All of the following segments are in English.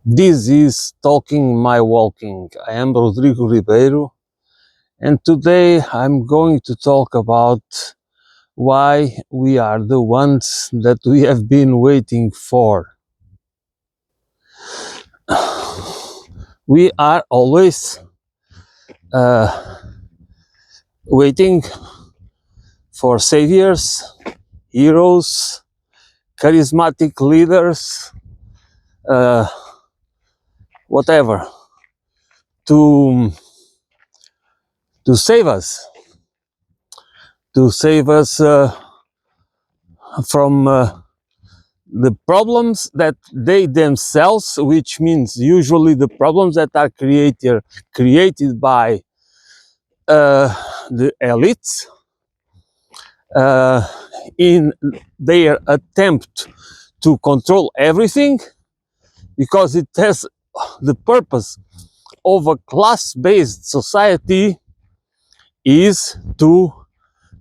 This is Talking My Walking. I am Rodrigo Ribeiro, and today I'm going to talk about why we are the ones that we have been waiting for. We are always uh, waiting for saviors, heroes, charismatic leaders, uh, whatever, to to save us, to save us from the problems that they themselves, which means usually the problems that are created by the elites uh, in their attempt to control everything, because it has the purpose of a class-based society is to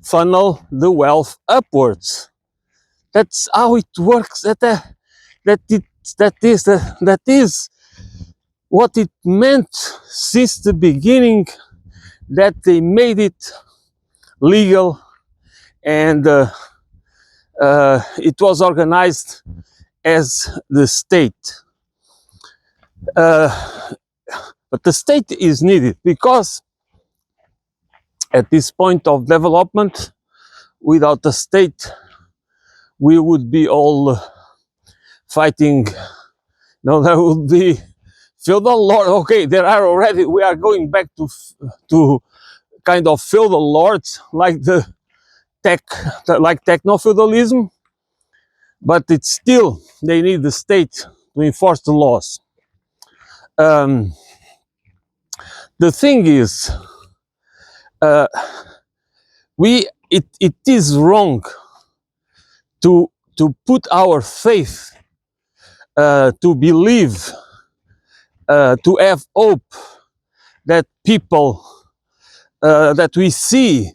funnel the wealth upwards. That's how it works. That it that is what it meant since the beginning, that they made it legal, and it was organized as the state. Uh, but the state is needed because at this point of development, without the state, we would be all fighting. No, there would be feudal lord. Okay, there are already. We are going back to kind of feudal lords, like the tech, like techno feudalism, but it's still they need the state to enforce the laws. Um, the thing is, uh, it is wrong to put our faith, to believe, to have hope that people that we see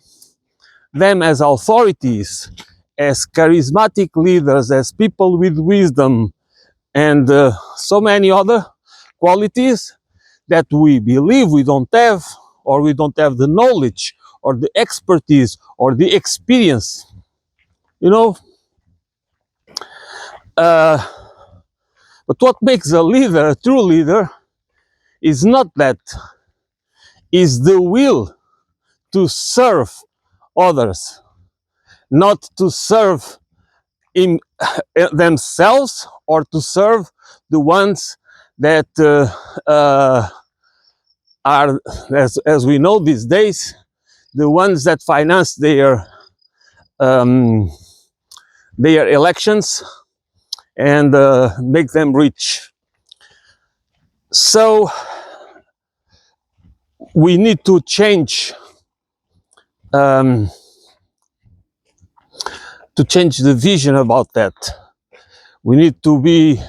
them as authorities, as charismatic leaders, as people with wisdom, and so many other qualities that we believe we don't have, or we don't have the knowledge or the expertise or the experience, you know. uh, but what makes a leader a true leader is not that, is the will to serve others, not to serve in themselves, or to serve the ones that are, as we know these days, the ones that finance um, their elections and make them rich. So we need to change, um, the vision about that. We need to be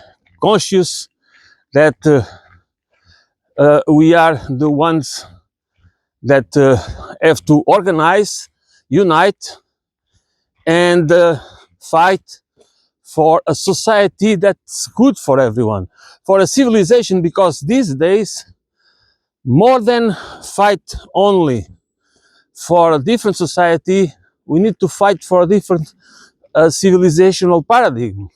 conscious that we are the ones that have to organize, unite, and fight for a society that's good for everyone, for a civilization, because these days, more than fight only for a different society, we need to fight for a different civilizational paradigm.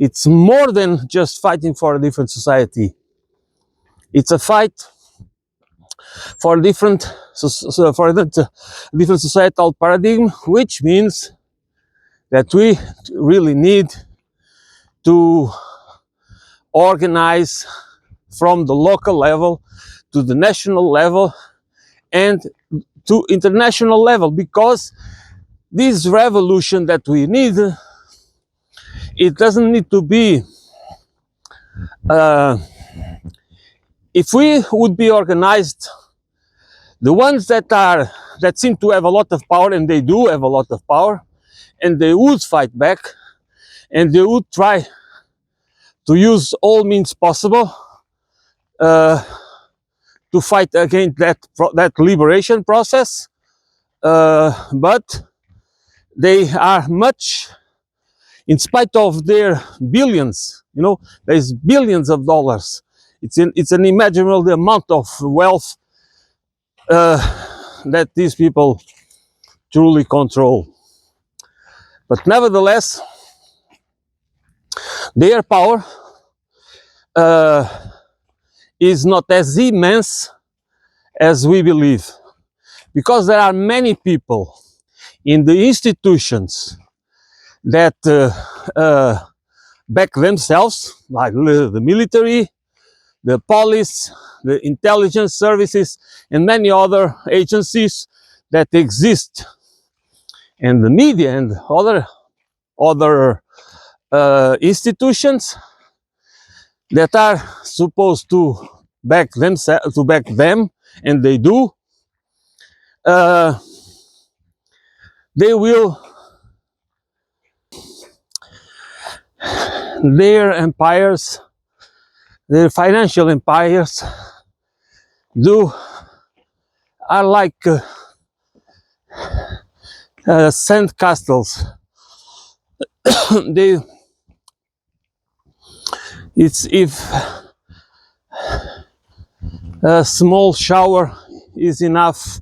It's more than just fighting for a different society. It's a fight for a different, different societal paradigm, which means that we really need to organize from the local level to the national level and to international level, because this revolution that we need, it doesn't need to be, uh, if we would be organized, the ones that seem to have a lot of power, and they do have a lot of power, and they would fight back, and they would try to use all means possible uh, to fight against that liberation process, but they are much in spite of their billions, there's billions of dollars. It's an unimaginable amount of wealth that these people truly control. But nevertheless, their power is not as immense as we believe, because there are many people in the institutions that back themselves, like the military, the police, the intelligence services, and many other agencies that exist, and the media and other institutions that are supposed to back them, and they do. They will, their empires, their financial empires, are like sand castles. It's if a small shower is enough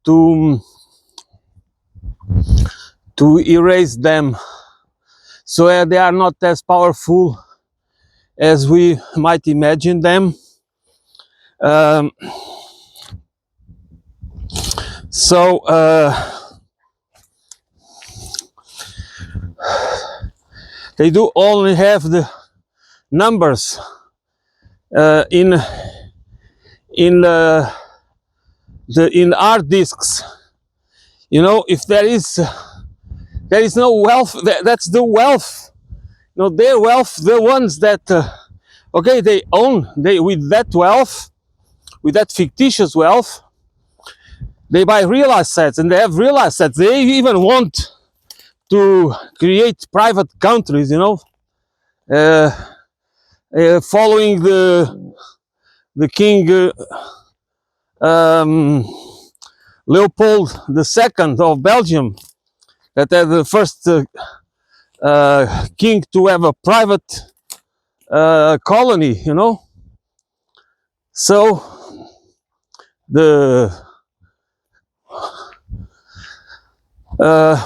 to erase them. So they are not as powerful as we might imagine them. They do only have the numbers in hard disks. If there is no wealth, that's the wealth. Their wealth, the ones that they own, with that wealth, with that fictitious wealth, they buy real assets, and they have real assets. They even want to create private countries, following the King Leopold II of Belgium, that had the first king to have a private colony, So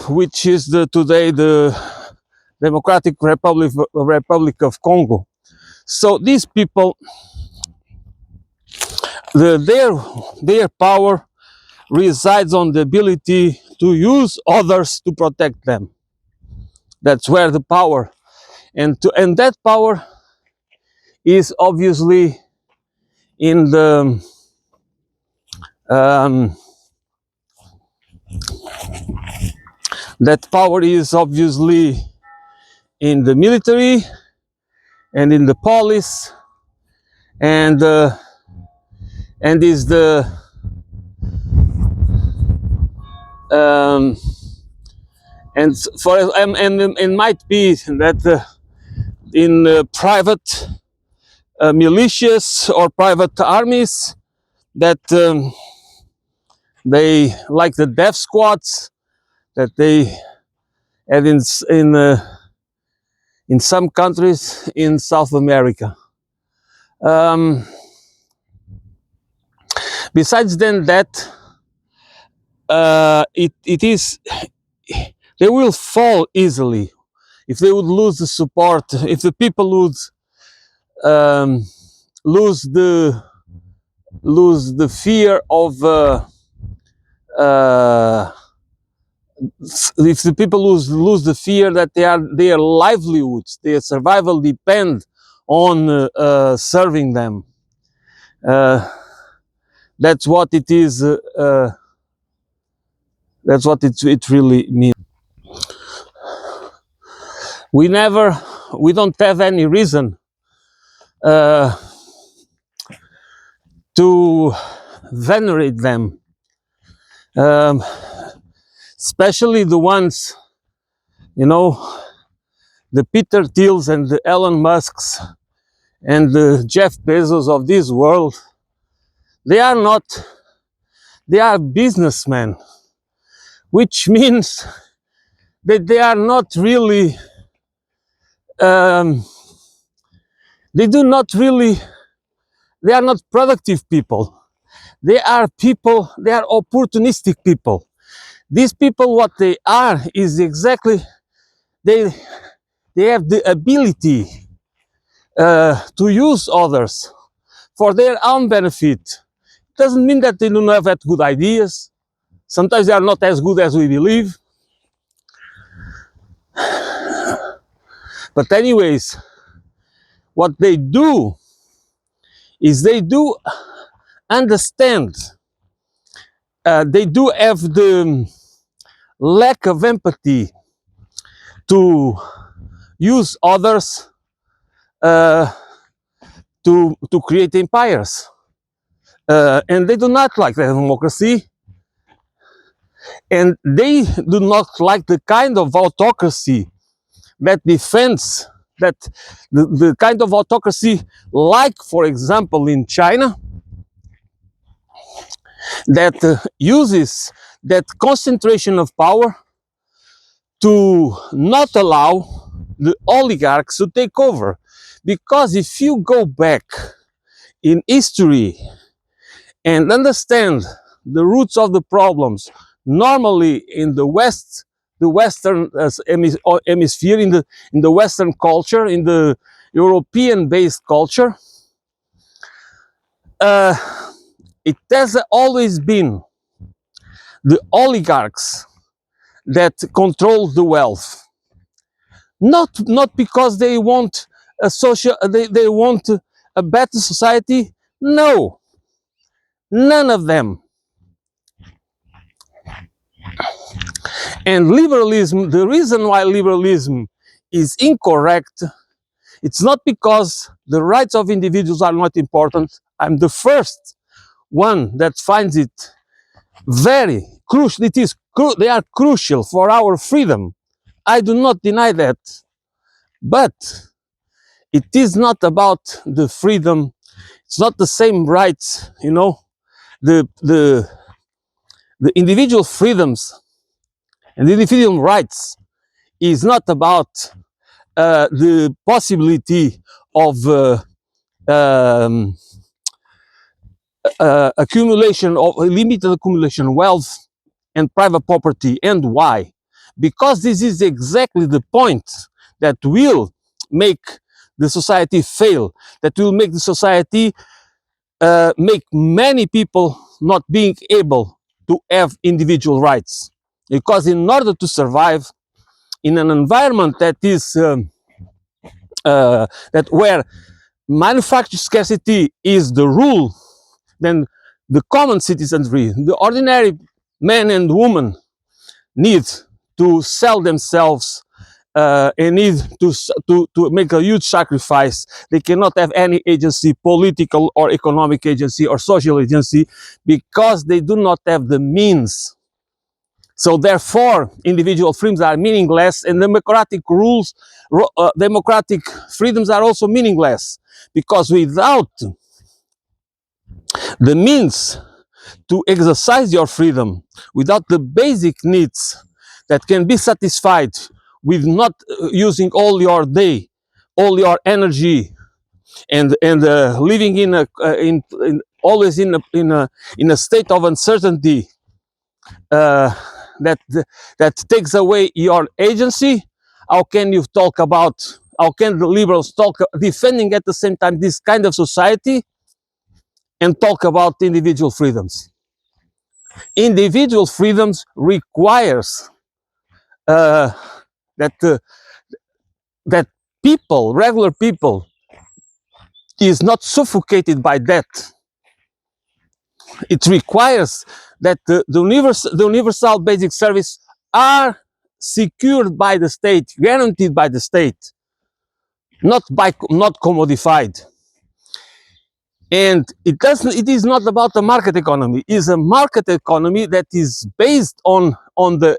which is today the Democratic Republic of Congo. So these people, their power resides on the ability to use others to protect them. That's where the power, and that power is obviously in the that power is obviously in the military and in the police, and is the and might be that in private militias or private armies that they, like the death squads that they had in some countries in South America. Besides then that, it is, they will fall easily if they would lose the support, if the people would lose the fear of if the people lose the fear that their livelihoods, their survival depend on serving them. That's what it is. That's what it really means. We don't have any reason to venerate them, especially the ones, the Peter Thiels and the Elon Musks and the Jeff Bezos of this world. They are businessmen, which means that they are not really um, they do not really, they are not productive people. They are people, they are opportunistic people. These people, what they are is exactly, they, they have the ability to use others for their own benefit. Doesn't mean that they do not have good ideas. Sometimes they are not as good as we believe. But anyways, what they do is they do understand, they do have the lack of empathy to use others uh, to create empires. And they do not like the democracy, and they do not like the kind of autocracy that defends, that the kind of autocracy, like for example in China, that uses that concentration of power to not allow the oligarchs to take over. Because if you go back in history and understand the roots of the problems, normally in the West, the Western hemisphere, in the Western culture, in the European-based culture, uh, it has always been the oligarchs that control the wealth. Not because they want a social, they want a better society. No, none of them. And liberalism, the reason why liberalism is incorrect, it's not because the rights of individuals are not important. I'm the first one that finds it very crucial. They are crucial for our freedom. I do not deny that. But it is not about the freedom. It's not the same rights, you know. The individual freedoms and the individual rights is not about the possibility of um, accumulation of limited accumulation of wealth and private property. And why? Because this is exactly the point that will make the society fail, that will make the society make many people not being able to have individual rights. Because in order to survive in an environment that is that where manufactured scarcity is the rule, then the common citizenry, the ordinary man and woman, need to sell themselves and need to make a huge sacrifice. They cannot have any agency, political or economic agency or social agency, because they do not have the means. So therefore, individual freedoms are meaningless, and democratic rules, democratic freedoms are also meaningless, because without the means to exercise your freedom, without the basic needs that can be satisfied with not using all your day, all your energy, and living in always in a state of uncertainty, uh, that takes away your agency. How can you talk about? How can the liberals talk defending at the same time this kind of society and talk about individual freedoms? Individual freedoms requires uh, that that people, regular people, is not suffocated by debt. It requires that the universal basic service are secured by the state, guaranteed by the state, not commodified. And it is not about the market economy. It is a market economy that is based on the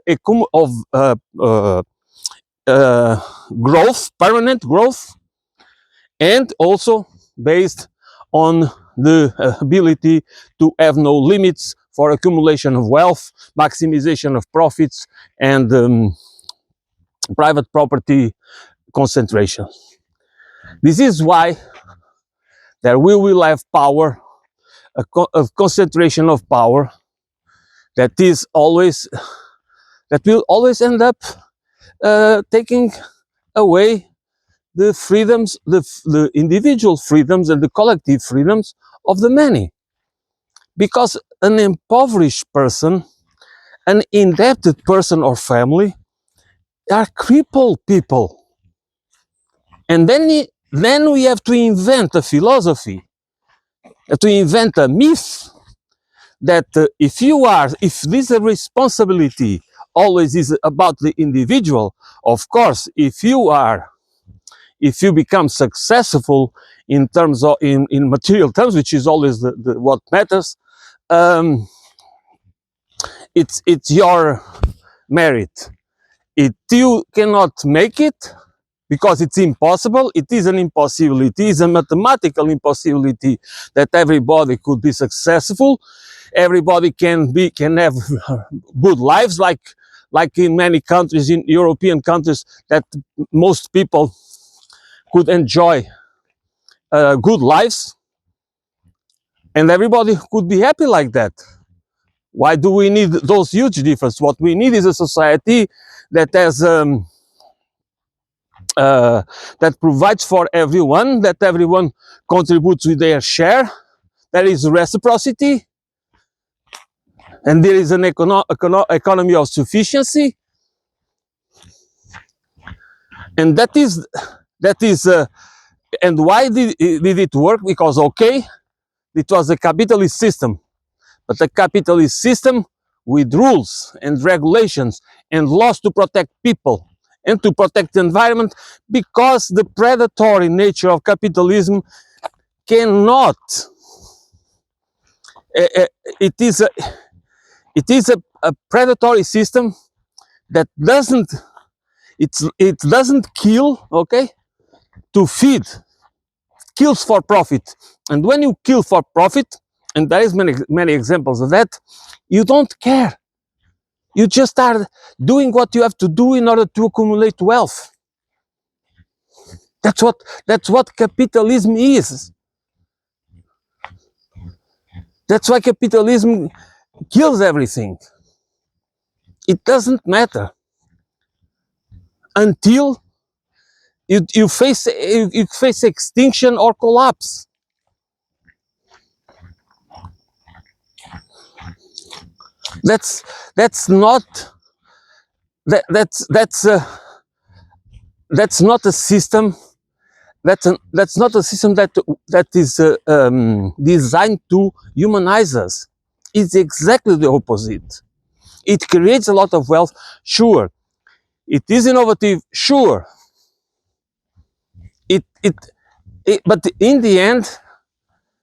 growth, permanent growth, and also based on the ability to have no limits for accumulation of wealth, maximization of profits, and private property concentration. This is why that we will have power, a concentration of power that will always end up taking away the freedoms, the individual freedoms and the collective freedoms of the many. Because an impoverished person, an indebted person or family are crippled people. And then we have to invent a philosophy, to invent a myth that if this responsibility always is about the individual, of course, if you become successful in terms of in material terms, which is always what matters, it's your merit. If you cannot make it because it's impossible, it is an impossibility, it is a mathematical impossibility that everybody could be successful, everybody can have good lives, like in many countries, in European countries, that most people could enjoy good lives, and everybody could be happy like that. Why do we need those huge differences? What we need is a society that has that provides for everyone, that everyone contributes with their share. There is reciprocity, and there is an economy of sufficiency, and that is and why did it work? Because okay, it was a capitalist system, but a capitalist system with rules and regulations and laws to protect people and to protect the environment, because the predatory nature of capitalism cannot. It is a predatory system that doesn't kill, okay, to feed, kills for profit. And when you kill for profit, and there is many examples of that, you don't care. You just are doing what you have to do in order to accumulate wealth. That's what capitalism is. That's why capitalism kills everything. It doesn't matter until you face extinction or collapse. That's not a system. That's not a system that is designed to humanize us. It's exactly the opposite. It creates a lot of wealth, sure. It is innovative, sure. But in the end,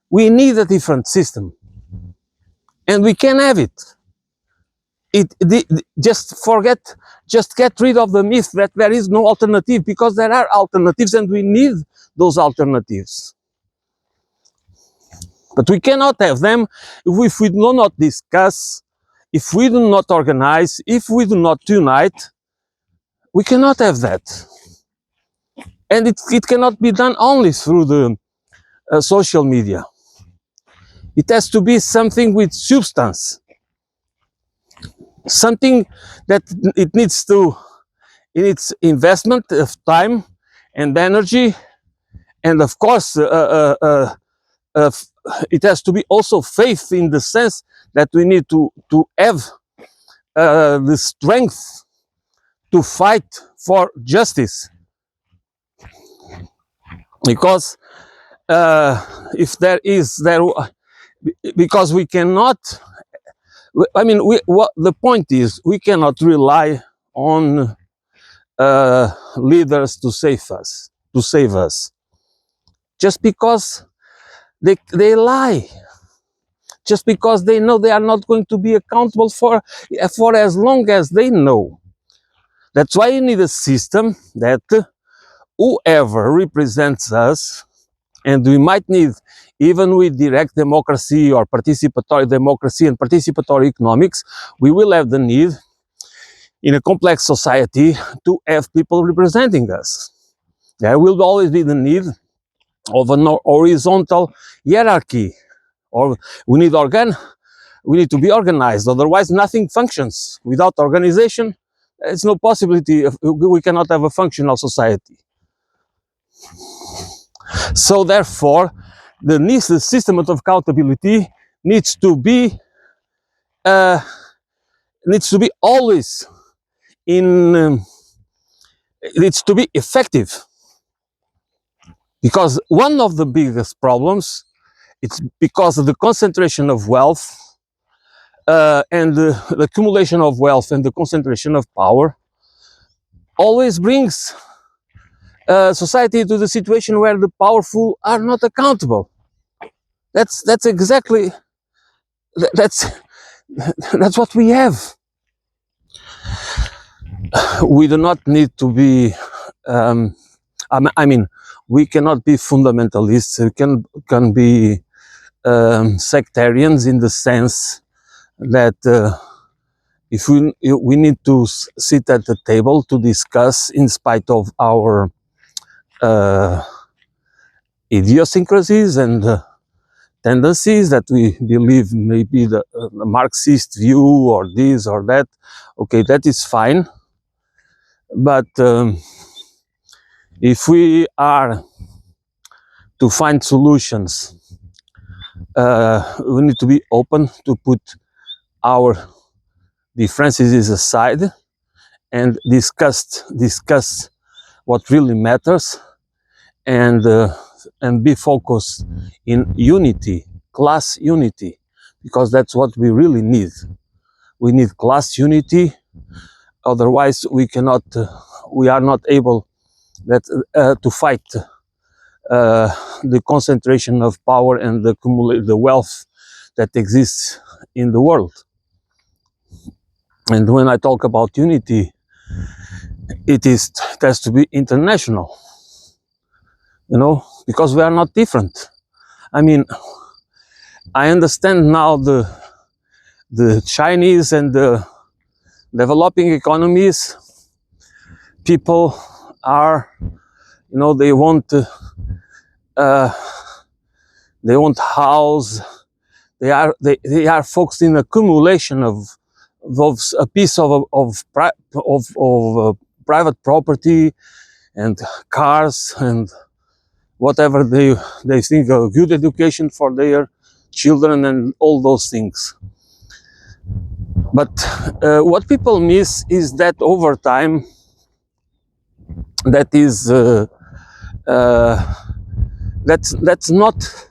we need a different system, and we can have it. Just get rid of the myth that there is no alternative, because there are alternatives and we need those alternatives. But we cannot have them if we do not discuss, if we do not organize, if we do not unite. We cannot have that. And it cannot be done only through the social media. It has to be something with substance. Something that it needs to, in its investment of time and energy, and of course it has to be also faith, in the sense that we need to have the strength to fight for justice, because if because we cannot, I mean, what the point is, we cannot rely on leaders to save us, just because they lie, just because they know they are not going to be accountable for as long as they know. That's why you need a system that whoever represents us, and we might need, even with direct democracy or participatory democracy and participatory economics, we will have the need in a complex society to have people representing us. There will always be the need of an horizontal hierarchy, or we need to be organized. Otherwise, nothing functions. Without organization, it's no possibility. We cannot have a functional society. So therefore, the system of accountability needs to be uh, always in. Needs to be effective, because one of the biggest problems, it's because of the concentration of wealth and the accumulation of wealth and the concentration of power always brings society to the situation where the powerful are not accountable. That's exactly that's that's what we have. We do not need to be. I mean, we cannot be fundamentalists. We can be sectarians in the sense that if we need to sit at the table to discuss in spite of our uh, idiosyncrasies and tendencies that we believe maybe the Marxist view or this or that. Okay, that is fine. But if we are to find solutions, we need to be open to put our differences aside and discuss what really matters, and be focused in unity, class unity, because that's what we really need. We need class unity. Otherwise, we are not able to fight the concentration of power and the wealth that exists in the world. And when I talk about unity, it has to be international, because we are not different. I mean, I understand now the Chinese and the developing economies. People are, uh, they want house. They are focused in accumulation of a piece of private property and cars and whatever they think a good education for their children and all those things. But what people miss is that over time, that's not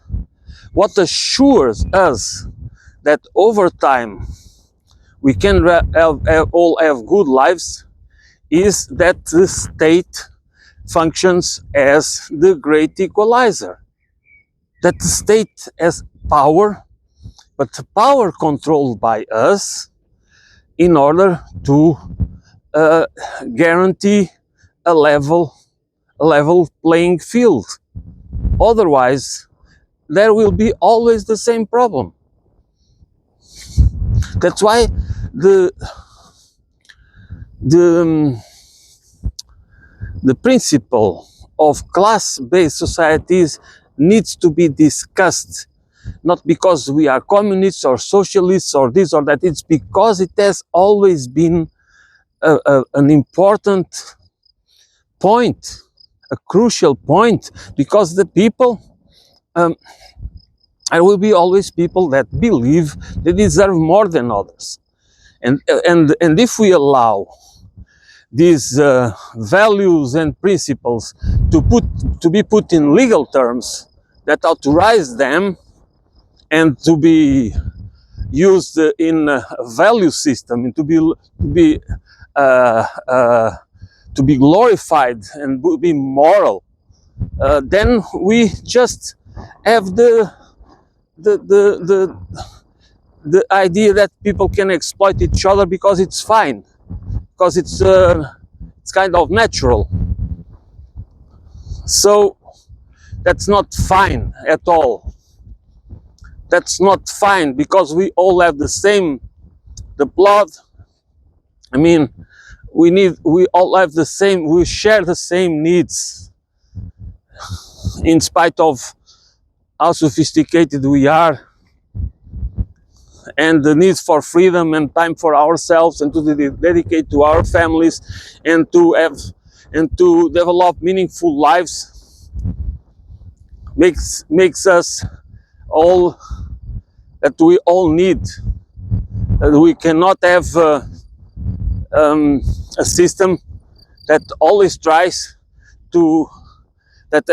what assures us that over time we can all have good lives, is that the state functions as the great equalizer. That the state has power, but power controlled by us in order to guarantee a level playing field. Otherwise, there will be always the same problem. That's why the principle of class-based societies needs to be discussed, not because we are communists or socialists or this or that. It's because it has always been an important point, a crucial point, because the people, there will be always people that believe they deserve more than others. And if we allow these values and principles to be put in legal terms that authorize them and to be used in a value system and to be glorified and be moral, then we just have the idea that people can exploit each other because it's fine, because it's kind of natural. So that's not fine at all. That's not fine, because we all have the blood. I mean, we all have we share the same needs. in spite of how sophisticated we are, and the need for freedom and time for ourselves, and to dedicate to our families, and to develop meaningful lives, makes us all that we all need. That we cannot have a system that always tries to that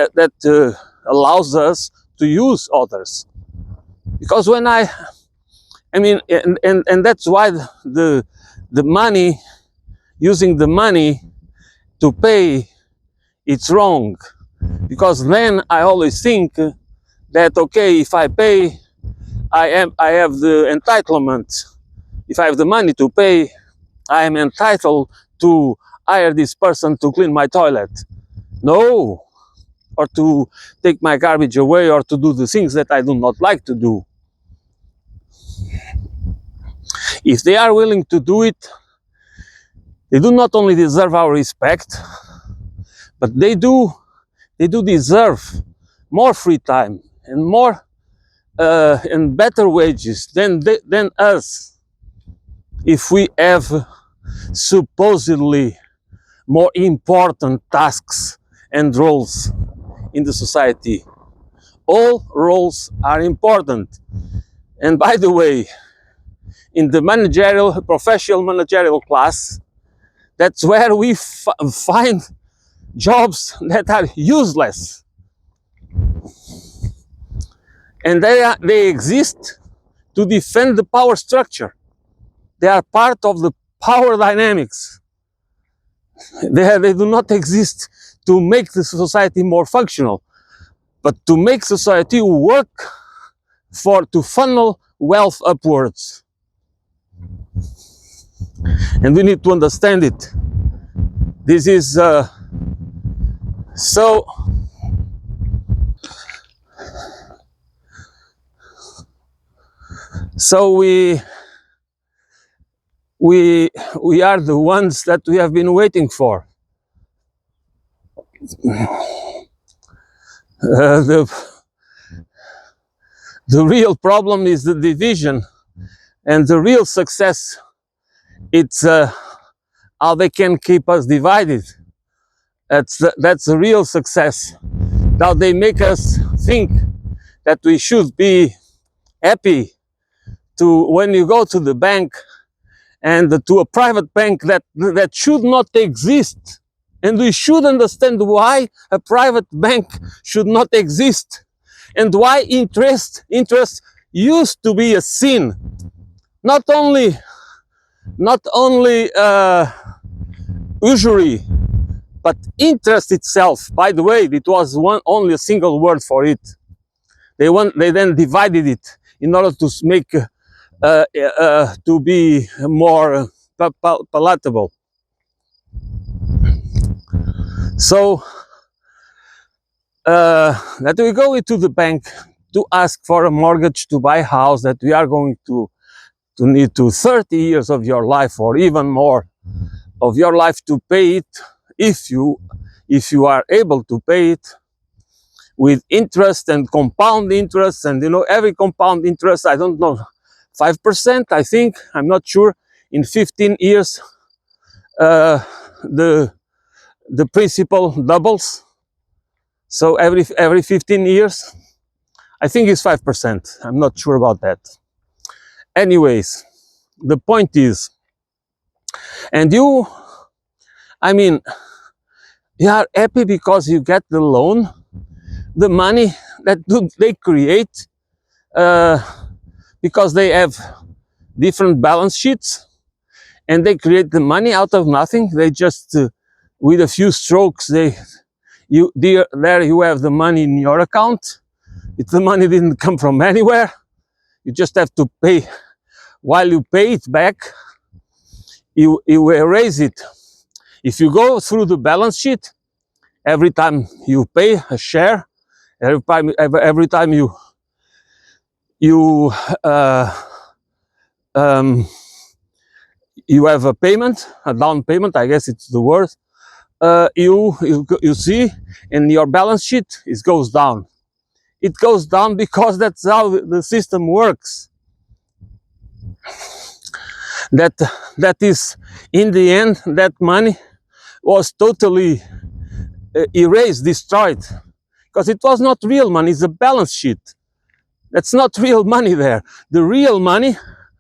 allows us to use others. Because when I mean, and that's why the money, using the money to pay, it's wrong. Because then I always think that, okay, if I pay, I have the entitlement. If I have the money to pay, I am entitled to hire this person to clean my toilet. No, or to take my garbage away, or to do the things that I do not like to do. If they are willing to do it, they do not only deserve our respect, but they do deserve more free time and more and better wages than us, if we have supposedly more important tasks and roles in the society. All roles are important. And by the way, in the professional managerial class, that's where we find jobs that are useless. And they exist to defend the power structure. They are part of the power dynamics. They do not exist to make the society more functional, but to make society work to funnel wealth upwards. And we need to understand it. This is so we are the ones that we have been waiting for. The real problem is the division, and the real success, it's how they can keep us divided. That's the real success. Now they make us think that we should be happy when you go to the bank, and to a private bank that should not exist. And we should understand why a private bank should not exist, and why interest used to be a sin. Not only usury, but interest itself. By the way, it was only a single word for it. They then divided it in order to make to be more palatable. So that we go into the bank to ask for a mortgage to buy a house that we are going to need to 30 years of your life, or even more of your life, to pay it, if you are able to pay it, with interest and compound interest. And every compound interest, I don't know, 5%, I think, I'm not sure, in 15 years the principal doubles. So every 15 years, I think it's 5%. I'm not sure about that. Anyways, the point is, and you are happy because you get the loan, the money that they create, because they have different balance sheets, and they create the money out of nothing. They just, with a few strokes, there you have the money in your account. The money didn't come from anywhere. You just have to pay. While you pay it back, you erase it. If you go through the balance sheet, every time you pay a share, every time you have a payment, a down payment, I guess it's the word, you see in your balance sheet, it goes down. It goes down because that's how the system works. That is, in the end, that money was totally erased, destroyed, because it was not real money. It's a balance sheet. That's not real money there. The real money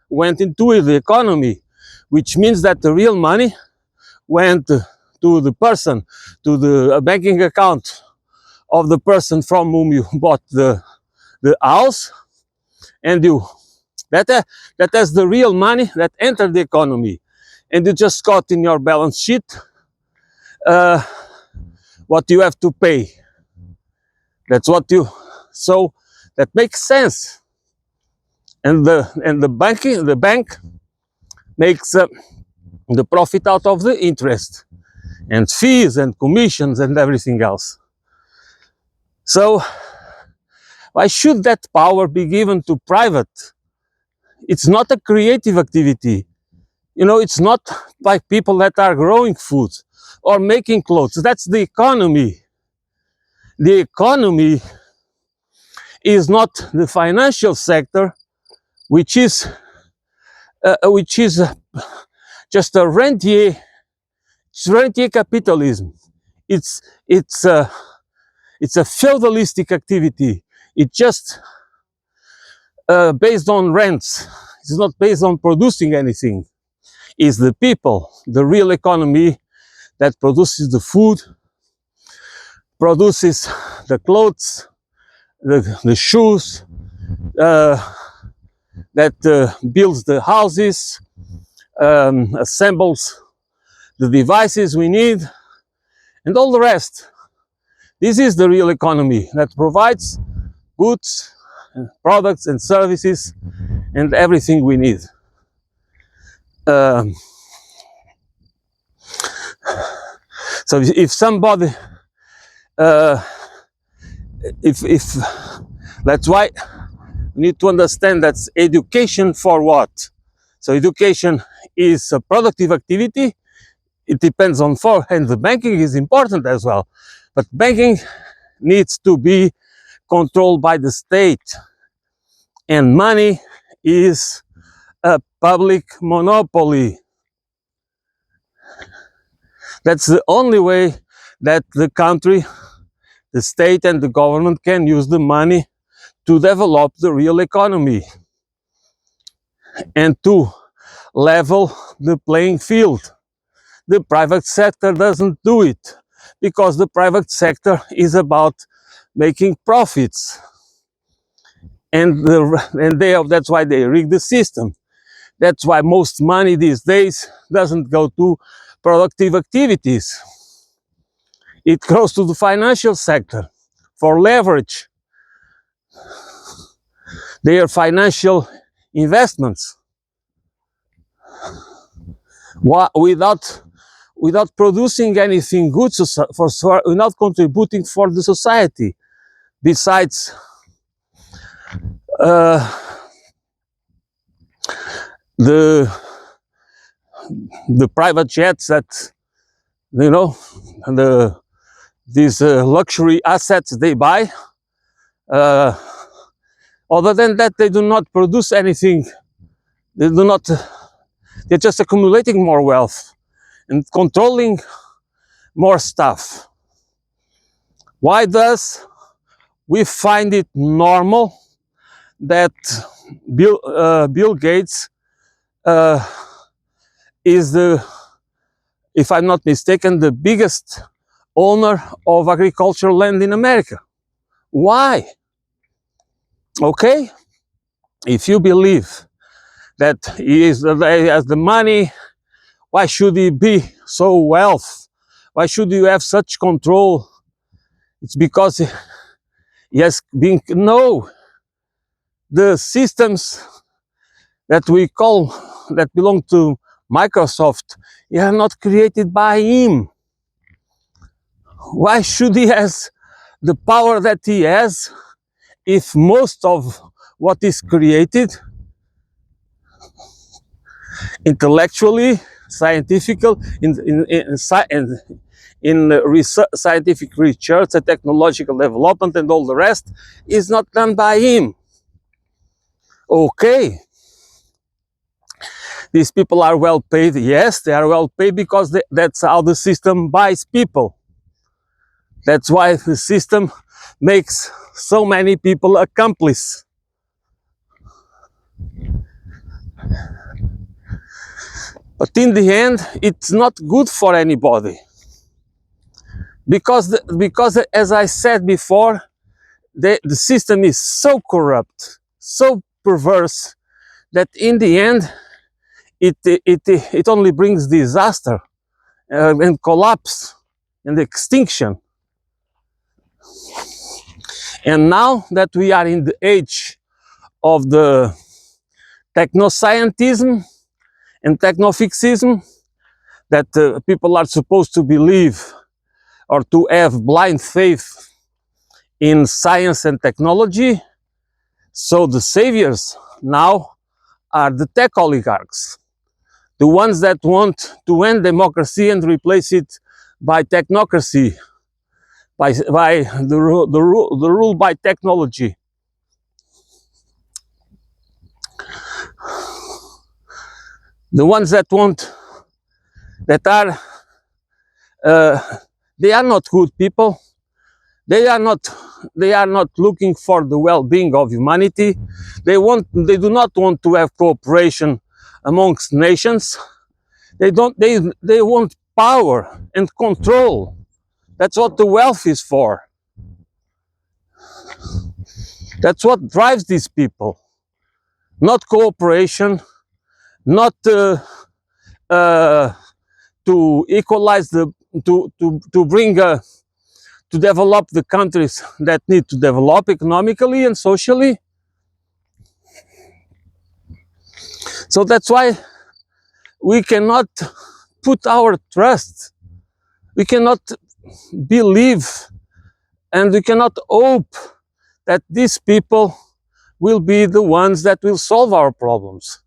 went into the economy, which means that the real money went to the person, to the banking account of the person from whom you bought the house, and that has the real money that entered the economy, and you just got in your balance sheet what you have to pay. That's what you. So that makes sense. And the bank makes the profit out of the interest and fees and commissions and everything else. So why should that power be given to private? It's not a creative activity. You know, it's not by people that are growing food or making clothes. That's the economy. The economy is not the financial sector, which is just a rentier capitalism. It's a feudalistic activity. It's just based on rents. It's not based on producing anything. It's the people, the real economy, that produces the food, produces the clothes, the shoes, that builds the houses, assembles the devices we need, and all the rest. This is the real economy that provides goods, products, and services, and everything we need. So if somebody, if that's why we need to understand that's education for what. So education is a productive activity. It depends on and the banking is important as well, but banking needs to be controlled by the state, and money is a public monopoly. That's the only way that the country, the state, and the government can use the money to develop the real economy and to level the playing field. The private sector doesn't do it because the private sector is about making profits, and that's why they rig the system. That's why most money these days doesn't go to productive activities. It goes to the financial sector for leverage. They are financial investments without producing anything good, without contributing for the society. Besides the private jets that, you know, these luxury assets they buy. Other than that, they do not produce anything. They're just accumulating more wealth and controlling more stuff. Why does we find it normal that Bill Gates is if I'm not mistaken, the biggest owner of agricultural land in America? Why? Okay, if you believe that he has the money, why should he be so wealthy? Why should you have such control? It's because he has been, no, the systems that belong to Microsoft, they are not created by him. Why should he has the power that he has if most of what is created intellectually, scientifically, in scientific research and technological development and all the rest is not done by him. Okay, these people are well paid. Yes, they are well paid because that's how the system buys people. That's why the system makes so many people accomplices. But in the end, it's not good for anybody. Because as I said before, the system is so corrupt, so perverse, that in the end, it only brings disaster and collapse and extinction. And now that we are in the age of the technoscientism and technofixism, that people are supposed to believe or to have blind faith in science and technology, so the saviors now are the tech oligarchs, the ones that want to end democracy and replace it by technocracy, by the rule by technology. The ones that want, that are, they are not good people. They are not looking for the well-being of humanity. They do not want to have cooperation amongst nations. They want power and control. That's what the wealth is for. That's what drives these people. Not cooperation, not to equalize to bring to develop the countries that need to develop economically and socially. So that's why we cannot put our trust, we cannot believe, and we cannot hope that these people will be the ones that will solve our problems.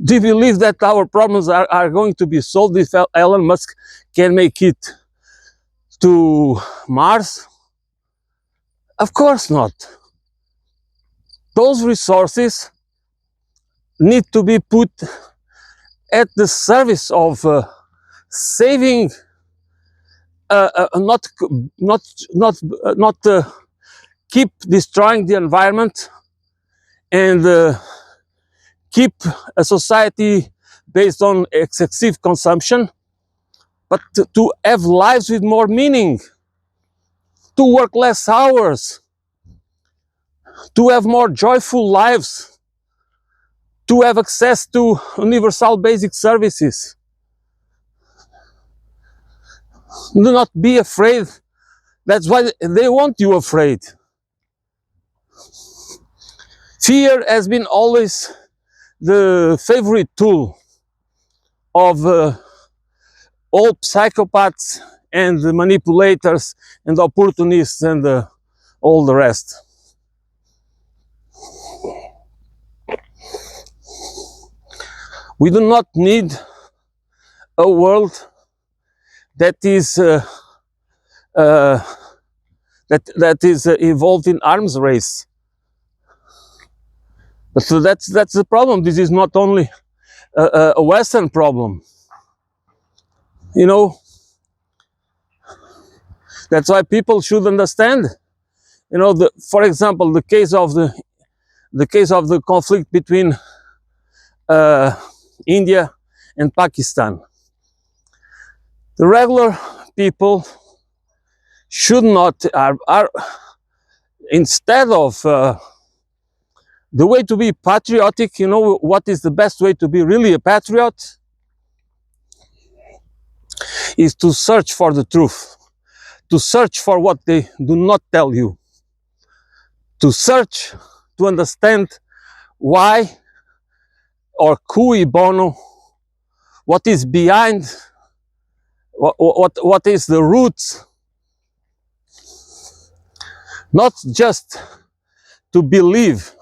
Do you believe that our problems are going to be solved if Elon Musk can make it to Mars? Of course not. Those resources need to be put at the service of saving, not keep destroying the environment and keep a society based on excessive consumption, but to have lives with more meaning, to work less hours, to have more joyful lives, to have access to universal basic services. Do not be afraid. That's why they want you afraid. Fear has been always the favorite tool of all psychopaths and the manipulators and opportunists and all the rest. We do not need a world that is involved in arms race. So that's the problem. This is not only a Western problem. You know, that's why people should understand. You know, for example, the case of the conflict between India and Pakistan. The regular people should not are instead of the way to be patriotic. You know what is the best way to be really a patriot? Is to search for the truth, to search for what they do not tell you, to search to understand why, or cui bono, what is behind, what is the roots. Not just to believe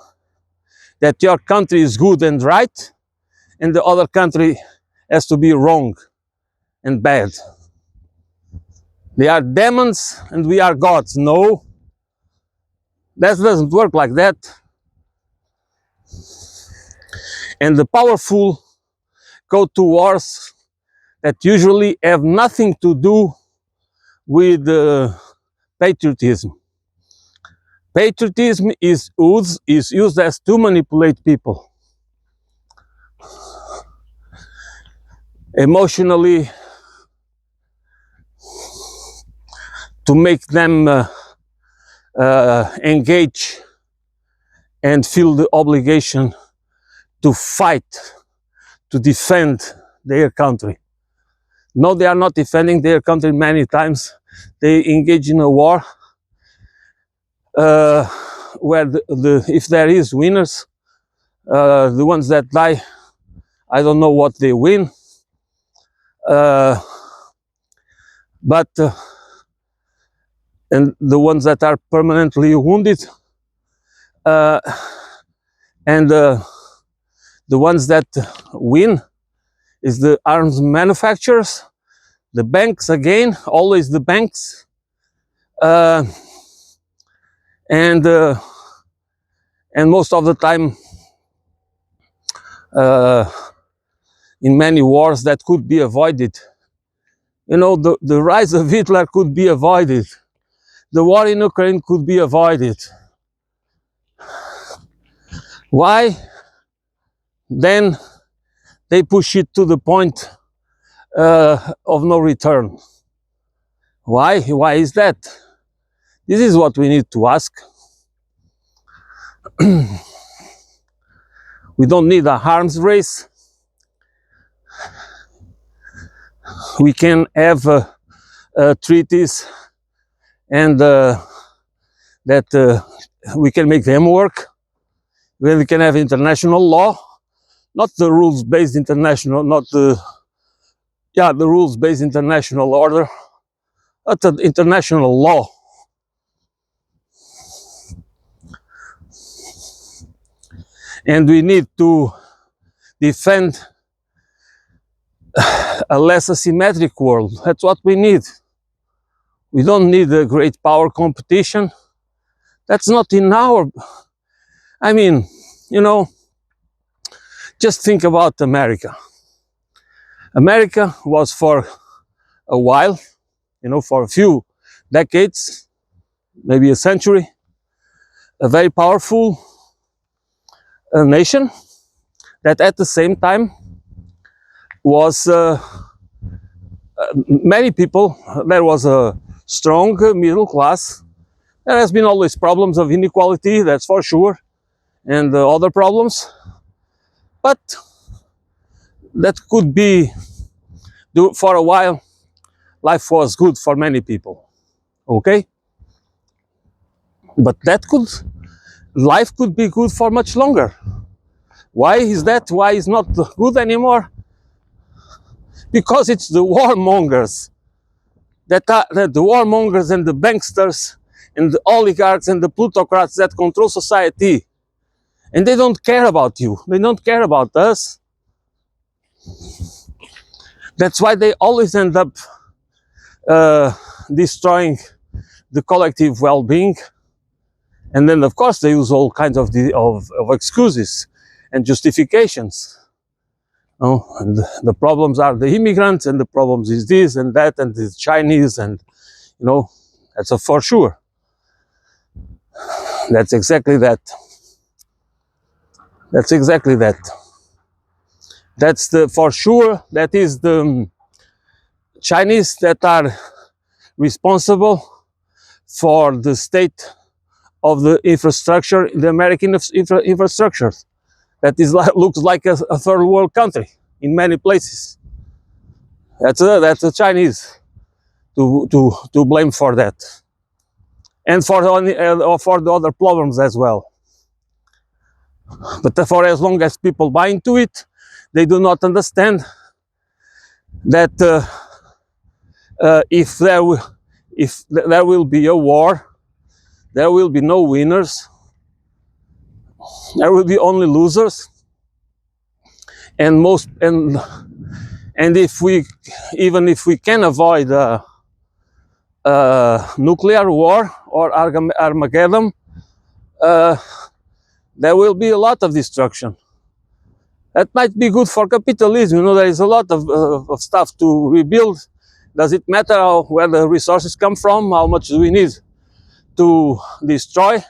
that your country is good and right and the other country has to be wrong and bad. They are demons and we are gods. No, that doesn't work like that. And the powerful go to wars that usually have nothing to do with patriotism. Patriotism is used as to manipulate people emotionally, to make them engage and feel the obligation to fight, to defend their country. No, they are not defending their country many times. They engage in a war where if there is winners, the ones that die, I don't know what they win. But and the ones that are permanently wounded, and the ones that win is the arms manufacturers, the banks again, always the banks, and most of the time, in many wars that could be avoided. You know, the rise of Hitler could be avoided. The war in Ukraine could be avoided. Why? Then they push it to the point of no return. Why? Why is that? This is what we need to ask. We don't need a arms race. We can have treaties and that we can make them work. We can have international law, not the rules-based international, not the rules-based international order, but the international law. And we need to defend a less asymmetric world. That's what we need. We don't need a great power competition. That's not in our... I mean, you know, just think about America. America was for a while, you know, for a few decades, maybe a century, a very powerful nation that at the same time was many people, there was a strong middle class. There has been always problems of inequality, that's for sure, and other problems, but that could be, for a while, life was good for many people, okay? But life could be good for much longer. Why is that? Why is not good anymore? Because it's the warmongers that the warmongers and the banksters and the oligarchs and the plutocrats that control society. And they don't care about you. They don't care about us. That's why they always end up destroying the collective well-being. And then, of course, they use all kinds of excuses and justifications. Oh, and the problems are the immigrants, and the problems is this and that, and the Chinese, and, you know, that's for sure. That's exactly that. That's exactly that. That's for sure, that is the Chinese that are responsible for the state of the infrastructure, the American infrastructure. That is looks like a third world country in many places. That's the Chinese to blame for that, and for the other problems as well. But for as long as people buy into it, they do not understand that if there will be a war, there will be no winners. There will be only losers, and if we can avoid nuclear war or Armageddon, uh, there will be a lot of destruction. That might be good for capitalism. You know, there is a lot of stuff to rebuild. Does it matter where the resources come from? How much do we need to destroy?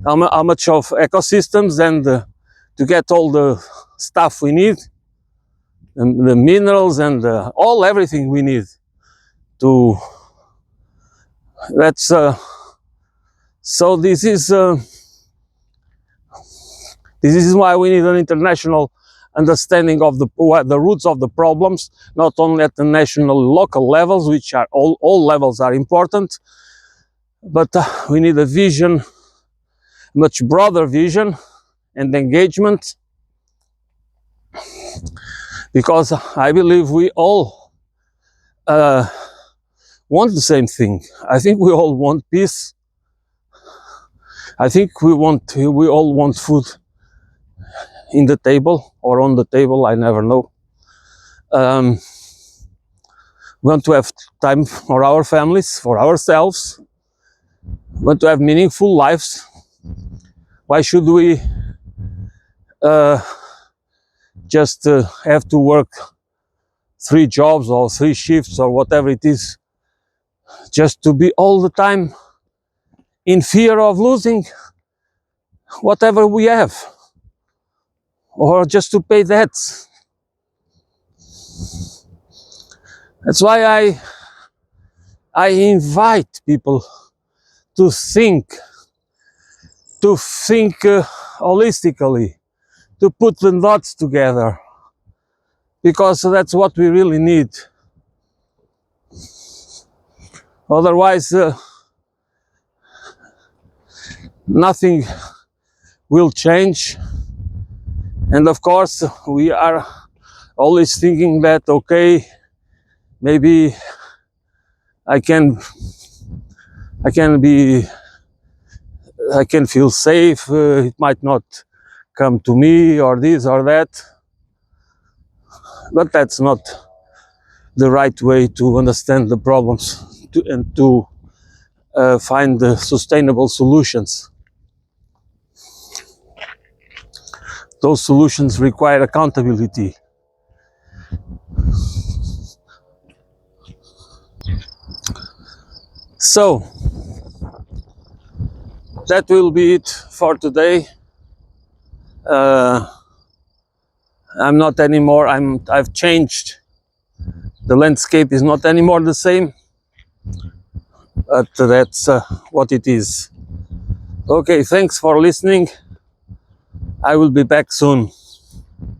How much of ecosystems and to get all the stuff we need, the minerals and everything we need to. That's so. This is why we need an international understanding of the roots of the problems, not only at the national, local levels, which are all levels are important, but we need a vision, much broader vision and engagement, because I believe we all want the same thing. I think we all want peace. I think we all want food in the table or on the table, I never know. We want to have time for our families, for ourselves. We want to have meaningful lives. Why should we just have to work 3 jobs or 3 shifts or whatever it is, just to be all the time in fear of losing whatever we have, or just to pay debts? That's why I invite people to think holistically, to put the dots together, because that's what we really need. Otherwise, nothing will change. And of course, we are always thinking that, okay, maybe I can feel safe, it might not come to me, or this or that. But that's not the right way to understand the problems and to find the sustainable solutions. Those solutions require accountability. So that will be it for today. I'm not anymore. I've changed. The landscape is not anymore the same, but that's what it is. Okay, thanks for listening. I will be back soon.